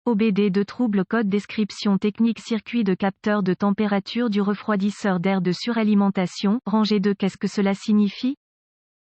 OBD2 trouble code description technique circuit de capteur de température du refroidisseur d'air de suralimentation, rangée 2. Qu'est-ce que cela signifie?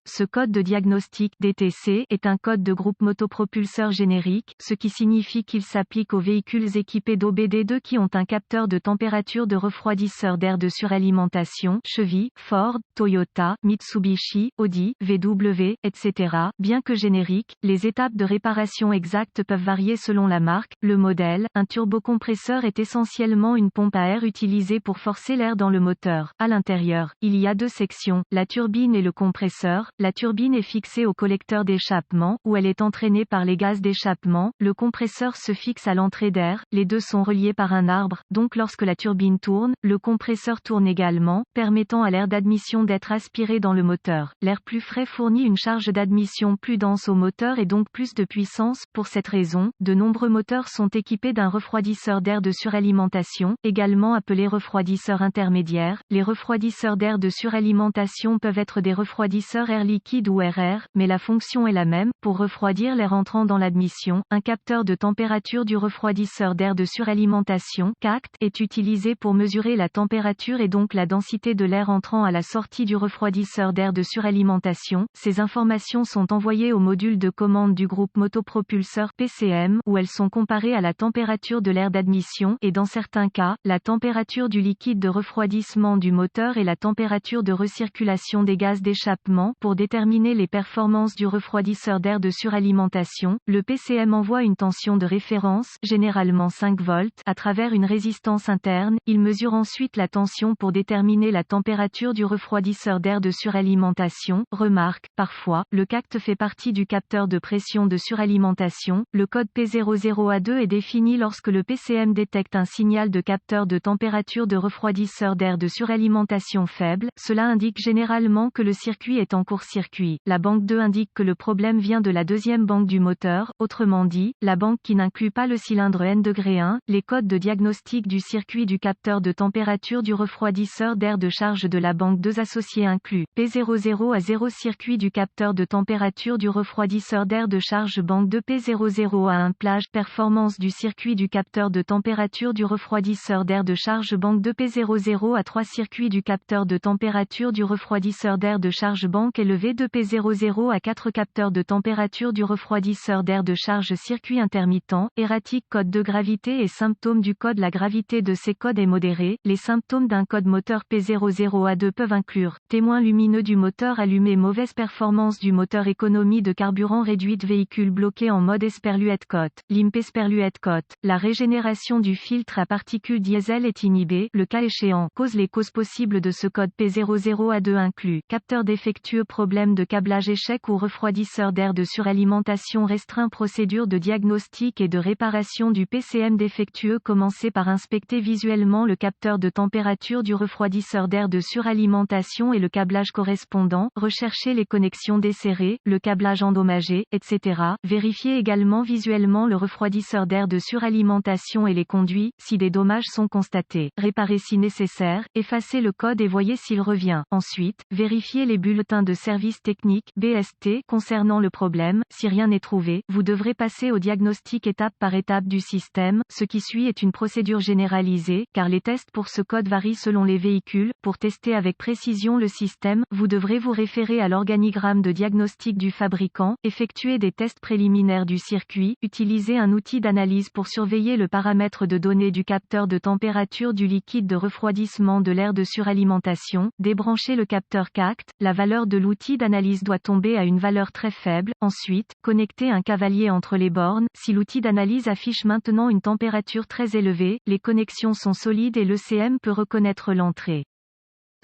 Ce code de diagnostic DTC est un code de groupe motopropulseur générique, ce qui signifie qu'il s'applique aux véhicules équipés d'OBD2 qui ont un capteur de température de refroidisseur d'air de suralimentation, Chevy, Ford, Toyota, Mitsubishi, Audi, VW, etc. Bien que génériques, les étapes de réparation exactes peuvent varier selon la marque, le modèle. Un turbocompresseur est essentiellement une pompe à air utilisée pour forcer l'air dans le moteur. À l'intérieur, il y a deux sections, la turbine et le compresseur. La turbine est fixée au collecteur d'échappement, où elle est entraînée par les gaz d'échappement, le compresseur se fixe à l'entrée d'air, les deux sont reliés par un arbre, donc lorsque la turbine tourne, le compresseur tourne également, permettant à l'air d'admission d'être aspiré dans le moteur. L'air plus frais fournit une charge d'admission plus dense au moteur et donc plus de puissance. Pour cette raison, de nombreux moteurs sont équipés d'un refroidisseur d'air de suralimentation, également appelé refroidisseur intermédiaire. Les refroidisseurs d'air de suralimentation peuvent être des refroidisseurs air liquide ou RR, mais la fonction est la même, pour refroidir l'air entrant dans l'admission. Un capteur de température du refroidisseur d'air de suralimentation, CACT, est utilisé pour mesurer la température et donc la densité de l'air entrant à la sortie du refroidisseur d'air de suralimentation. Ces informations sont envoyées au module de commande du groupe motopropulseur PCM, où elles sont comparées à la température de l'air d'admission, et dans certains cas, la température du liquide de refroidissement du moteur et la température de recirculation des gaz d'échappement. Pour déterminer les performances du refroidisseur d'air de suralimentation, le PCM envoie une tension de référence, généralement 5 volts, à travers une résistance interne. Il mesure ensuite la tension pour déterminer la température du refroidisseur d'air de suralimentation. Remarque, parfois, le CACT fait partie du capteur de pression de suralimentation. Le code P00A2 est défini lorsque le PCM détecte un signal de capteur de température de refroidisseur d'air de suralimentation faible. Cela indique généralement que le circuit est en court-circuit. La banque 2 indique que le problème vient de la deuxième banque du moteur, autrement dit, la banque qui n'inclut pas le cylindre N-1. Les codes de diagnostic du circuit du capteur de température du refroidisseur d'air de charge de la banque 2 associée incluent P00A0 circuit du capteur de température du refroidisseur d'air de charge banque 2 P00A1 plage performance du circuit du capteur de température du refroidisseur d'air de charge banque 2 P00A3 circuit du capteur de température du refroidisseur d'air de charge banque élevé 2 P00A4 capteur de température du refroidisseur d'air de charge circuit intermittent, erratique code de gravité et symptômes du code. La gravité de ces codes est modérée. Les symptômes d'un code moteur P00A2 peuvent inclure témoin lumineux du moteur allumé, mauvaise performance du moteur, économie de carburant réduite, véhicule bloqué en mode esperluette cote, limp esperluette cote. La régénération du filtre à particules diesel est inhibée. Le cas échéant, les causes possibles de ce code P00A2 incluent capteur défectueux, problème de câblage, échec ou refroidisseur d'air de suralimentation restreint. Procédure de diagnostic et de réparation du PCM défectueux. Commencez par inspecter visuellement le capteur de température du refroidisseur d'air de suralimentation et le câblage correspondant. Recherchez les connexions desserrées, le câblage endommagé, etc. Vérifiez également visuellement le refroidisseur d'air de suralimentation et les conduits, si des dommages sont constatés. Réparez si nécessaire, effacez le code et voyez s'il revient. Ensuite, vérifiez les bulletins de service technique (BST) concernant le problème. Si rien n'est trouvé, vous devrez passer au diagnostic étape par étape du système. Ce qui suit est une procédure généralisée, car les tests pour ce code varient selon les véhicules. Pour tester avec précision le système, vous devrez vous référer à l'organigramme de diagnostic du fabricant, effectuer des tests préliminaires du circuit, utiliser un outil d'analyse pour surveiller le paramètre de données du capteur de température du liquide de refroidissement de l'air de suralimentation, débrancher le capteur CACT. La valeur de l'outil d'analyse doit tomber à une valeur très faible. Ensuite, connecter un cavalier entre les bornes. Si l'outil d'analyse affiche maintenant une température très élevée, les connexions sont solides et l'ECM peut reconnaître l'entrée.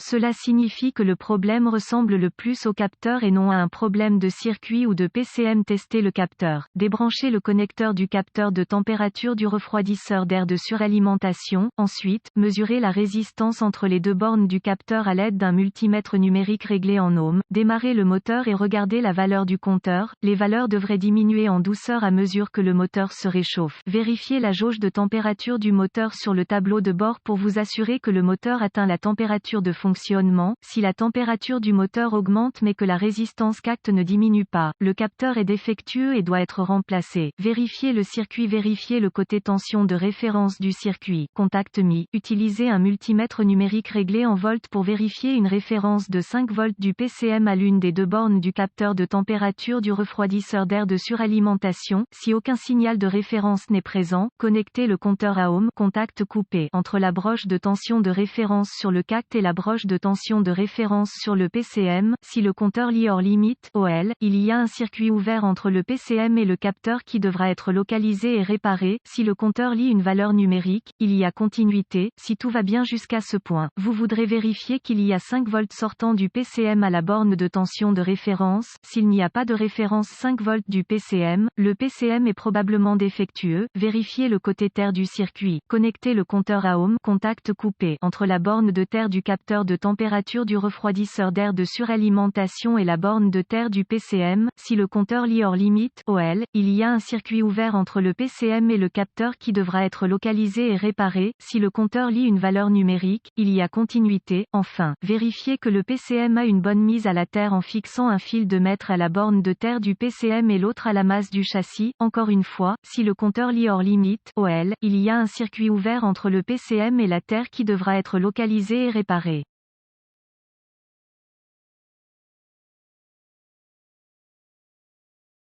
Cela signifie que le problème ressemble le plus au capteur et non à un problème de circuit ou de PCM. Tester le capteur. Débranchez le connecteur du capteur de température du refroidisseur d'air de suralimentation. Ensuite, mesurez la résistance entre les deux bornes du capteur à l'aide d'un multimètre numérique réglé en ohms. Démarrez le moteur et regardez la valeur du compteur. Les valeurs devraient diminuer en douceur à mesure que le moteur se réchauffe. Vérifiez la jauge de température du moteur sur le tableau de bord pour vous assurer que le moteur atteint la température de fonction fonctionnement, si la température du moteur augmente mais que la résistance CACT ne diminue pas, le capteur est défectueux et doit être remplacé. Vérifiez le circuit. Vérifiez le côté tension de référence du circuit. Contact mis. Utilisez un multimètre numérique réglé en volts pour vérifier une référence de 5 volts du PCM à l'une des deux bornes du capteur de température du refroidisseur d'air de suralimentation. Si aucun signal de référence n'est présent, connectez le compteur à ohm. Contact coupé entre la broche de tension de référence sur le CACT et la broche de tension de référence sur le PCM. Si le compteur lit hors limite OL, il y a un circuit ouvert entre le PCM et le capteur qui devra être localisé et réparé. Si le compteur lit une valeur numérique, il y a continuité. Si tout va bien jusqu'à ce point, vous voudrez vérifier qu'il y a 5 volts sortant du PCM à la borne de tension de référence. S'il n'y a pas de référence 5 volts du PCM, le PCM est probablement défectueux. Vérifiez le côté terre du circuit. Connectez le compteur à ohm. Contact coupé entre la borne de terre du capteur de température du refroidisseur d'air de suralimentation et la borne de terre du PCM. Si le compteur lit hors limite OL, il y a un circuit ouvert entre le PCM et le capteur qui devra être localisé et réparé. Si le compteur lit une valeur numérique, il y a continuité. Enfin, vérifiez que le PCM a une bonne mise à la terre en fixant un fil de mètre à la borne de terre du PCM et l'autre à la masse du châssis. Encore une fois, si le compteur lit hors limite OL, il y a un circuit ouvert entre le PCM et la terre qui devra être localisé et réparé.